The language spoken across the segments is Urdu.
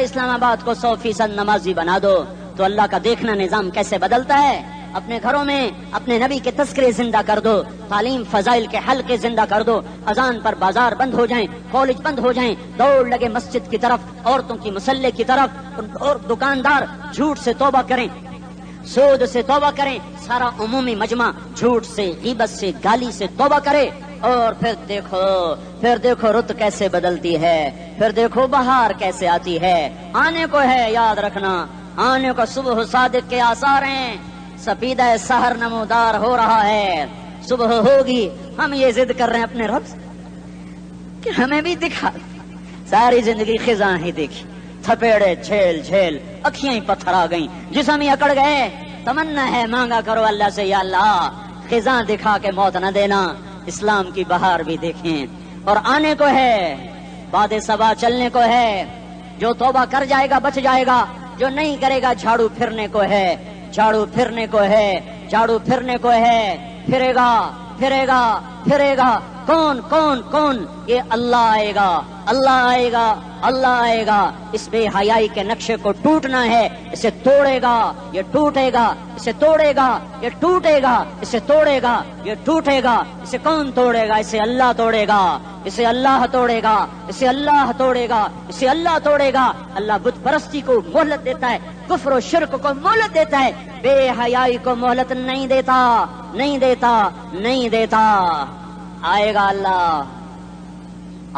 اسلام آباد کو 100% نمازی بنا دو تو اللہ کا دیکھنا نظام کیسے بدلتا ہے. اپنے گھروں میں اپنے نبی کے تذکرے زندہ کر دو, تعلیم فضائل کے حلقے زندہ کر دو, اذان پر بازار بند ہو جائیں, کالج بند ہو جائیں, دوڑ لگے مسجد کی طرف, عورتوں کی مصلے کی طرف, اور دکاندار جھوٹ سے توبہ کریں, سود سے توبہ کریں, سارا عمومی مجمع جھوٹ سے, غیبت سے, گالی سے توبہ کرے. اور پھر دیکھو رت کیسے بدلتی ہے, پھر دیکھو بہار کیسے آتی ہے. آنے کو ہے, یاد رکھنا, آنے کو صبح صادق کے آثار ہیں. سپیدہ سحر نمودار ہو رہا ہے, صبح ہوگی. ہم یہ ضد کر رہے ہیں اپنے رب کہ ہمیں بھی دکھا. ساری زندگی خزاں ہی دیکھی, تھپیڑے جھیل جھیل, اکھیاں ہی پتھر آ گئیں, جسم ہی اکڑ گئے. تمنا ہے مانگا کرو اللہ سے, یا اللہ خزاں دکھا کے موت نہ دینا, اسلام کی بہار بھی دیکھیں. اور آنے کو ہے, باد صبا چلنے کو ہے. جو توبہ کر جائے گا بچ جائے گا, جو نہیں کرے گا جھاڑو پھرنے کو ہے, جھاڑو پھرنے کو ہے, جھاڑو پھرنے کو ہے. پھرے گا پھرے گا پھرے گا. کون کون کون؟ یہ اللہ آئے گا, اللہ آئے گا, اللہ آئے گا. اس بے حیائی کے نقشے کو ٹوٹنا ہے, اسے توڑے گا, یہ ٹوٹے گا, اسے توڑے گا, یہ ٹوٹے گا, اسے توڑے گا, یہ ٹوٹے گا. اسے کون توڑے گا؟ اسے اللہ توڑے گا, اسے اللہ توڑے گا, اسے اللہ توڑے گا, اسے اللہ توڑے گا. اللہ بت پرستی کو مہلت دیتا ہے, کفر و شرک کو مہلت دیتا ہے, بے حیائی کو مہلت نہیں دیتا, نہیں دیتا, نہیں دیتا. آئے گا اللہ.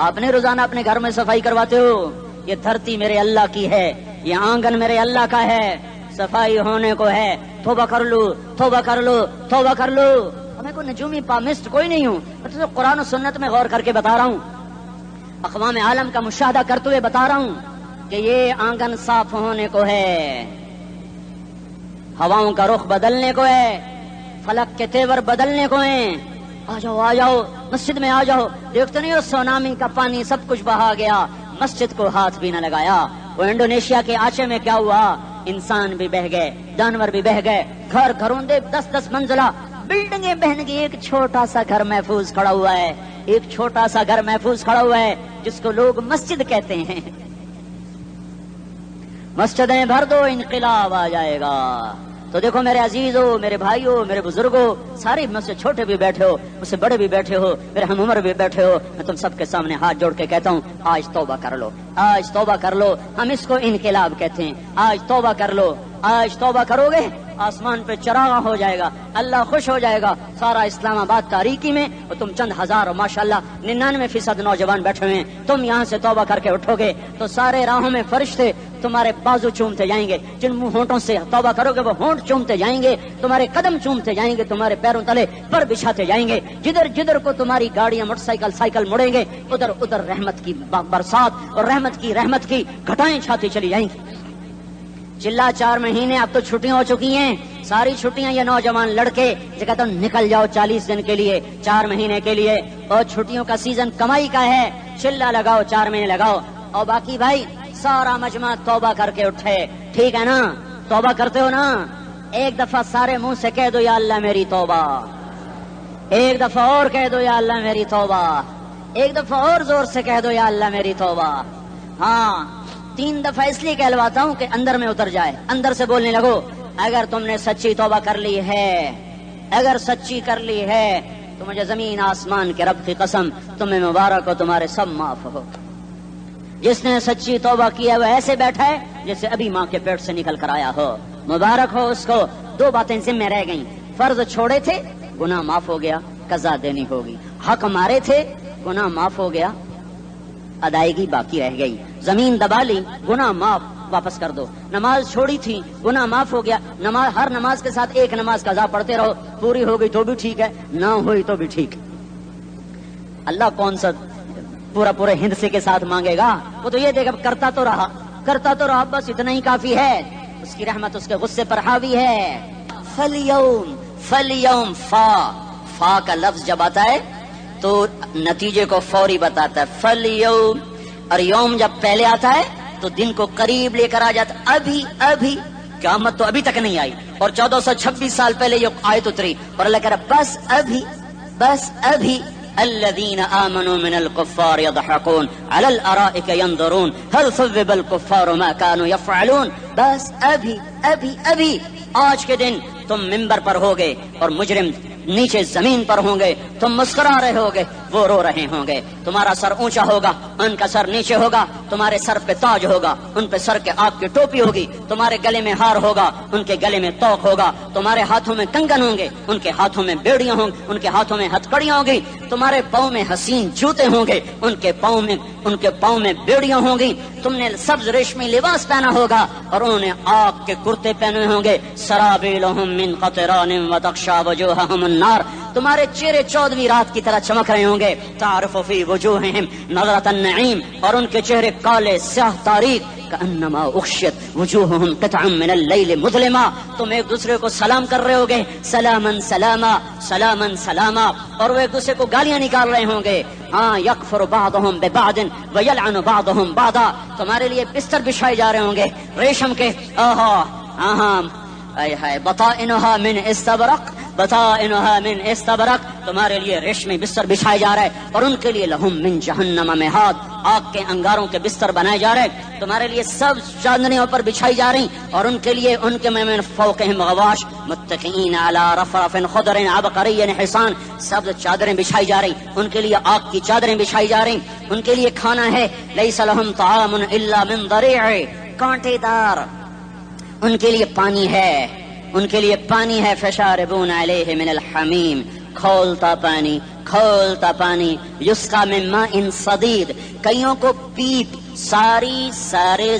آپ نے روزانہ اپنے گھر میں صفائی کرواتے ہو, یہ دھرتی میرے اللہ کی ہے, یہ آنگن میرے اللہ کا ہے, صفائی ہونے کو ہے. توبہ کر لو, توبہ کر لو, توبہ کر لو. میں کوئی نجومی پامسٹ کوئی نہیں ہوں, میں تو قرآن و سنت میں غور کر کے بتا رہا ہوں, اقوام عالم کا مشاہدہ کرتے ہوئے بتا رہا ہوں کہ یہ آنگن صاف ہونے کو ہے, ہواؤں کا رخ بدلنے کو ہے, فلک کے تیور بدلنے کو ہیں. آ جاؤ آ جاؤ, مسجد میں آ جاؤ. دیکھتے نہیں ہو سونامی کا پانی سب کچھ بہا گیا, مسجد کو ہاتھ بھی نہ لگایا. وہ انڈونیشیا کے آچے میں کیا ہوا, انسان بھی بہ گئے, جانور بھی بہ گئے, گھر گھروندے 10-10 منزلہ بلڈنگیں بہن گئی. ایک چھوٹا سا گھر محفوظ کھڑا ہوا ہے, ایک چھوٹا سا گھر محفوظ کھڑا ہوا ہے جس کو لوگ مسجد کہتے ہیں. مسجدیں بھر دو, انقلاب آ جائے گا. تو دیکھو میرے عزیزو, میرے بھائیو, میرے بزرگو, سارے مجھ سے چھوٹے بھی بیٹھے ہو, مجھ سے بڑے بھی بیٹھے ہو, میرے ہم عمر بھی بیٹھے ہو, میں تم سب کے سامنے ہاتھ جوڑ کے کہتا ہوں, آج توبہ کر لو, آج توبہ کر لو. ہم اس کو انقلاب کہتے ہیں. آج توبہ کر لو, آج توبہ کرو گے آسمان پہ چراغاں ہو جائے گا, اللہ خوش ہو جائے گا. سارا اسلام آباد تاریکی میں, اور تم چند ہزار اور ماشاءاللہ 99% نوجوان بیٹھے ہوئے ہیں, تم یہاں سے توبہ کر کے اٹھو گے تو سارے راہوں میں فرشتے تمہارے بازو چومتے جائیں گے. جن منہ ہونٹوں سے توبہ کرو گے وہ ہونٹ چومتے جائیں گے, تمہارے قدم چومتے جائیں گے, تمہارے پیروں تلے پر بچھاتے جائیں گے. جدھر جدھر کو تمہاری گاڑیاں موٹر سائیکل سائیکل مڑیں گے, ادھر ادھر رحمت کی برسات اور رحمت کی گھٹائیں چھاتی چلی جائیں گی. چلا 4 مہینے, اب تو چھٹیاں ہو چکی ہیں, ساری چھٹیاں یہ نوجوان لڑکے جو کہتے ہیں نکل جاؤ 40 دن کے لیے, 4 مہینے کے لیے, اور چھٹیوں کا سیزن کمائی کا ہے, چلا لگاؤ 4 مہینے لگاؤ. اور باقی بھائی سارا مجمع توبہ کر کے اٹھے, ٹھیک ہے نا؟ توبہ کرتے ہو نا؟ ایک دفعہ سارے منہ سے کہہ دو یا اللہ میری توبہ, ایک دفعہ اور کہہ دو یا اللہ میری توبہ, ایک دفعہ اور زور سے کہہ دو یا اللہ میری توبہ. ہاں 3 دفعہ اس لیے کہلواتا ہوں کہ اندر میں اتر جائے, اندر سے بولنے لگو. اگر تم نے سچی توبہ کر لی ہے, اگر سچی کر لی ہے تو مجھے زمین آسمان کے رب کی قسم تمہیں مبارک ہو, تمہارے سب معاف ہو. جس نے سچی توبہ کی ہے وہ ایسے بیٹھا ہے جیسے ابھی ماں کے پیٹ سے نکل کر آیا ہو, مبارک ہو اس کو. 2 باتیں ذمہ رہ گئیں, فرض چھوڑے تھے, گناہ معاف ہو گیا, قضا دینی ہوگی. حق مارے تھے, گناہ معاف ہو گیا, ادائیگی باقی رہ گئی. زمین دبا لی, گناہ معاف, واپس کر دو. نماز چھوڑی تھی, گناہ معاف ہو گیا. نماز, ہر نماز کے ساتھ ایک نماز قضا پڑھتے رہو, پوری ہو گئی تو بھی ٹھیک ہے, نہ ہوئی تو بھی ٹھیک. اللہ کون سا پورے ہند سے کے ساتھ مانگے گا, وہ تو یہ دیکھا کرتا تو رہا, بس اتنا ہی کافی ہے. اس کی رحمت اس کے غصے پر حاوی ہے. فلیوم فا کا لفظ جب آتا ہے تو نتیجے کو فوری بتاتا ہے. فلیوم, اور یوم جب پہلے آتا ہے تو دن کو قریب لے کر آ جاتا. ابھی قیامت تو ابھی تک نہیں آئی, اور 1426 سال پہلے یہ آیت اتری, اور اللہ کہہ رہا بس ابھی الذين آمنوا من الكفار يضحكون على الارائك ينظرون هل ثوب الكفار ما كانوا يفعلون. بس ابھی آج کے دن تم منبر پر ہوگے اور مجرم نیچے زمین پر ہوں گے، تم مسکرا رہے ہوگے، وہ رو رہے ہوں گے. تمہارا سر اونچا ہوگا، ان کا سر نیچے ہوگا. تمہارے سر پہ تاج ہوگا، ان پہ سر کے آپ کی ٹوپی ہوگی. تمہارے گلے میں ہار ہوگا، ان کے گلے میں توق ہوگا. تمہارے ہاتھوں میں کنگن ہوں گے، ان کے ہاتھوں میں بیڑیاں ہوں گی، ان کے ہاتھوں میں ہتھکڑیاں ہوں گی. تمہارے پاؤں میں حسین جوتے ہوں گے، ان کے پاؤں میں بیڑیاں ہوں گی. تم نے سبز ریشمی لباس پہنا ہوگا اور انہوں نے آگ کے کرتے پہنے ہوں گے. سرابیلہم من قطران وتغشی وجوہہم النار. تمہارے چہرے 14ویں رات کی طرح چمک رہے ہوں گے. تعرف فی وجوہہم نظرۃ النعیم. اور ان کے چہرے کالے سیاہ تاریک. کأنما اغشیت وجوہہم قطعا من اللیل مظلما. تم ایک دوسرے کو سلام کر رہے ہوگے، سلاما سلاما سلاما سلاما. اور وہ ایک دوسرے کو گالیاں نکال رہے ہوں گے. ہاں یکفر بعضہم ببعض ویلعن بعضہم بعضا. تمہارے لیے بستر بچھائے جا رہے ہوں گے ریشم کے. بطائنها من استبرق بطائنها من استبرق. تمہارے لیے ریشمی بستر بچھائے جا رہے اور ان کے لیے لہم من جہنم مہاد. آگ کے انگاروں کے بستر بنائے جا رہے. تمہارے لیے سب چادریوں پر بچھائی جا رہی اور ان کے لیے ان کے من فوقہم غواش متکئین علی رفرف خضر عبقری حصان. سب چادریں بچھائی جا رہی، ان کے لیے آگ کی چادریں بچھائی جا رہی. ان کے لیے کھانا ہے لیس لہم طعام الا من ضریع، کانٹے دار. ان کے لیے پانی ہے، ان کے لیے پانی ہے. فشاربون علیہ من الحمیم، کھولتا پانی. یسقا من ماء صدید. کئیوں کو پیپ سارے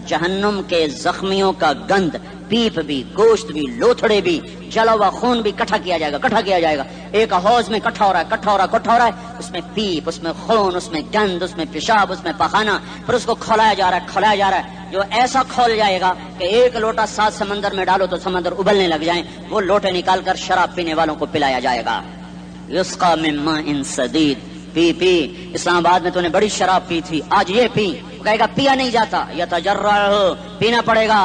جہنم کے زخمیوں کا گند، پیپ بھی، گوشت بھی، لوتھڑے بھی، جلا ہوا خون بھی کٹھا کیا جائے گا. ایک حوض میں کٹھا ہو رہا ہے. اس میں پیپ، اس میں خون، اس میں گند، اس میں پیشاب، اس میں پخانہ. پھر اس کو کھولایا جا رہا ہے جو ایسا کھول جائے گا کہ ایک لوٹا 7 سمندر میں ڈالو تو سمندر ابلنے لگ جائیں. وہ لوٹے نکال کر شراب پینے والوں کو پلایا جائے گا. یسقا من ماء صدید. پی اسلام آباد میں تو نے بڑی شراب پی تھی، آج یہ پی. کہے گا پیا نہیں جاتا. یتجرعہ، پینا پڑے گا.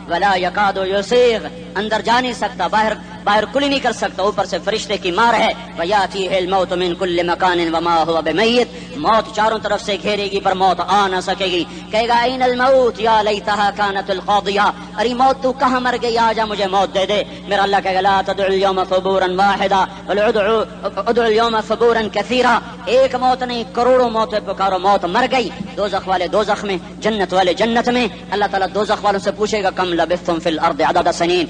ولا یکاد یسیغ، اندر جا نہیں سکتا، باہر کلی نہیں کر سکتا. اوپر سے فرشتے کی مار ہے. ویاتیہ الموت من کل مکان وما هو بمیت. موت چاروں طرف سے گھیرے گی پر موت آ نہ سکے گی. کہے گا این الموت یا لیتہا کانت القاضیہ. ارے موت تو کہاں مر گئی، آجا مجھے موت دے دے. میرا اللہ کہے گا لا تدعوا اليوم ثبورا واحدا بل ادعوا اليوم ثبورا كثيرا. ایک موت نہیں، کروڑوں موتیں پکارو. موت مر گئی. دوزخ والے دوزخ میں، جنت والے جنت میں. اللہ تعالیٰ دوزخ والوں سے پوچھے گا کم لبثتم فی الارض عدد سنین.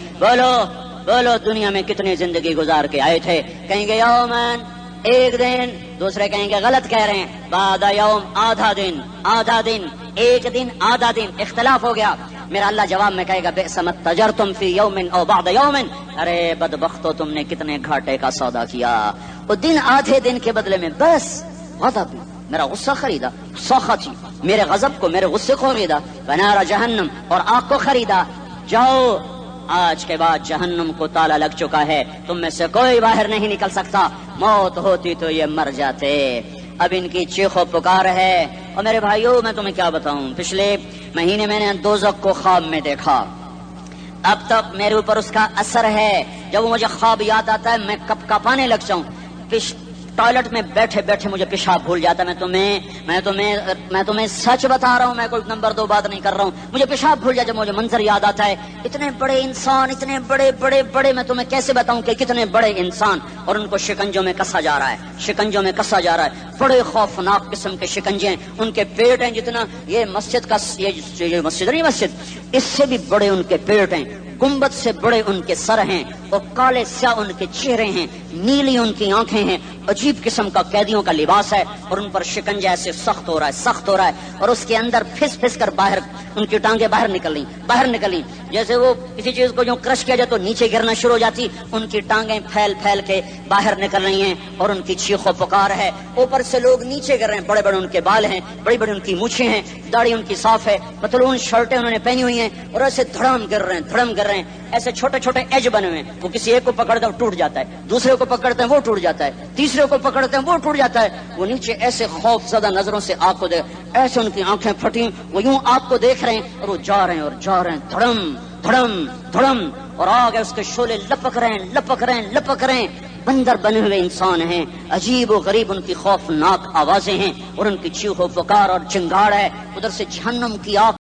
بولو دنیا میں کتنی زندگی گزار کے آئے تھے. کہیں گے یومن، ایک دن. دوسرے کہیں گے غلط کہہ رہے ہیں، بعد یوم، آدھا دن، ایک دن، آدھا دن. اختلاف ہو گیا. میرا اللہ جواب میں کہے گا بئس ما تجرتم فی یوم او بعد یوم. ارے بدبختو، تم نے کتنے گھاٹے کا سودا کیا. وہ دن آدھے دن کے بدلے میں بس غضب، میرا غصہ خریدا. سخطی، میرے غضب کو، میرے غصے کو خریدا. ونار جہنم، اور آگ کو خریدا. جاؤ، آج کے بعد جہنم کو تالا لگ چکا ہے، تم میں سے کوئی باہر نہیں نکل سکتا. موت ہوتی تو یہ مر جاتے. اب ان کی چیخ و پکار ہے. اور میرے بھائیوں، میں تمہیں کیا بتاؤں، پچھلے مہینے میں نے دوزخ کو خواب میں دیکھا. اب تک میرے اوپر اس کا اثر ہے. جب وہ مجھے خواب یاد آتا ہے میں کپ کپانے لگ جاؤں. ٹوائلٹ میں بیٹھے بیٹھے مجھے پیشاب بھول جاتا ہے. میں تمہیں سچ بتا رہا ہوں، میں کوئی نمبر 2 بات نہیں کر رہا ہوں. مجھے پیشاب بھول جاتا ہے، مجھے منظر یاد آتا ہے. اتنے بڑے انسان، اتنے بڑے میں تمہیں کیسے بتاؤں کہ کتنے بڑے انسان، اور ان کو شکنجوں میں کسا جا رہا ہے. بڑے خوفناک قسم کے شکنجے ہیں. ان کے پیٹ ہیں جتنا یہ مسجد کا، یہ مسجد نہیں، مسجد اس سے بھی بڑے ان کے پیٹ ہیں. گنبد سے بڑے ان کے سر ہیں، اور کالے سیاہ ان کے چہرے ہیں، نیلی ان کی آنکھیں ہیں. عجیب قسم کا قیدیوں کا لباس ہے، اور ان پر شکنجہ ایسے سخت ہو رہا ہے. اور اس کے اندر پھس کر باہر ان کی ٹانگیں باہر نکلیں جیسے وہ کسی چیز کو جو کرش کیا جائے تو نیچے گرنا شروع ہو جاتی. ان کی ٹانگیں پھیل کے باہر نکل رہی ہیں، اور ان کی چیخ و پکار ہے. اوپر سے لوگ نیچے گر رہے ہیں. بڑے ان کے بال ہیں، بڑی ان کی مونچھیں ہیں، داڑھی ان کی صاف ہے، پتلون شرٹیں انہوں نے پہنی ہوئی ہیں، اور ایسے دھڑم گر رہے ہیں. ایسے چھوٹے ایج بنے ہوئے ہیں. وہ کسی ایک کو پکڑتے ہیں ٹوٹ جاتا ہے، دوسرے کو پکڑتے ہیں وہ ٹوٹ جاتا ہے، تیسرے کو پکڑتے ہیں وہ ٹوٹ جاتا ہے. وہ نیچے ایسے خوف زدہ نظروں سے آپ کو ایسے ان کی آنکھیں پھٹی، وہ یوں آپ کو دیکھ رہے ہیں، اور وہ جا رہے ہیں دھڑم. اور آگے اس کے شعلے لپک رہے ہیں. بندر بنے ہوئے انسان ہیں، عجیب و غریب ان کی خوفناک آوازیں ہیں، اور ان کی چیخ و پکار اور چنگاڑ ہے، ادھر سے جہنم کی آگ